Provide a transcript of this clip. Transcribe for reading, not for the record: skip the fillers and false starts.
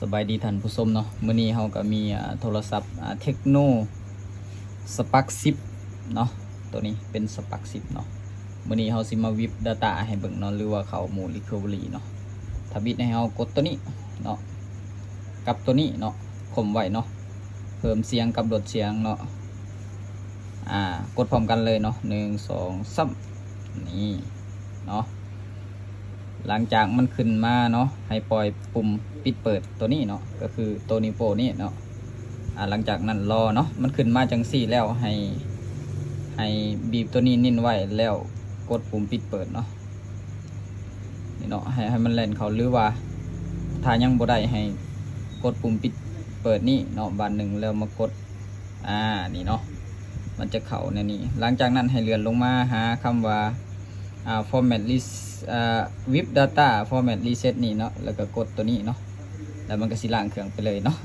สบายดีท่านผู้ชมเนาะมื้อนี้เราก็มีโทรศัพท์เทคโนสปัก10เนาะตัวนี้เป็นสปัก10เนาะมื้อนี้เราสิมาวิบ Data ให้เบิ่งเนาะหรือว่าเข้าโหมด Recovery เนาะถ้าบิดให้เรากดตัวนี้เนาะกับตัวนี้เนาะข่มไว้เนาะเพิ่มเสียงกับลดเสียงเนาะกดพร้อมกันเลยเนาะ1 2 3นี่เนาะหลังจากมันขึ้นมาเนาะให้ปล่อยปุ่มปิดเปิดตัวนี้เนาะก็คือตัวนิ้วโป้นี่เนาะหลังจากนั้นรอเนาะมันขึ้นมาจังสี่แล้วให้บีบตัวนี้นิ่นไว้แล้วกดปุ่มปิดเปิดเนาะนี่เนาะให้มันเล่นเขาหรือว่าถ้ายังบ่ได้ให้กดปุ่มปิดเปิดนี่เนาะบานหนึ่งแล้วมากดนี่เนาะมันจะเข้าในนี้หลังจากนั้นให้เลื่อนลงมาหาคำว่าformat list with data format reset นี่เนาะแล้วก็กดตัวนี้เนาะแล้วมันก็สิล้างเครื่องไปเลยเนาะ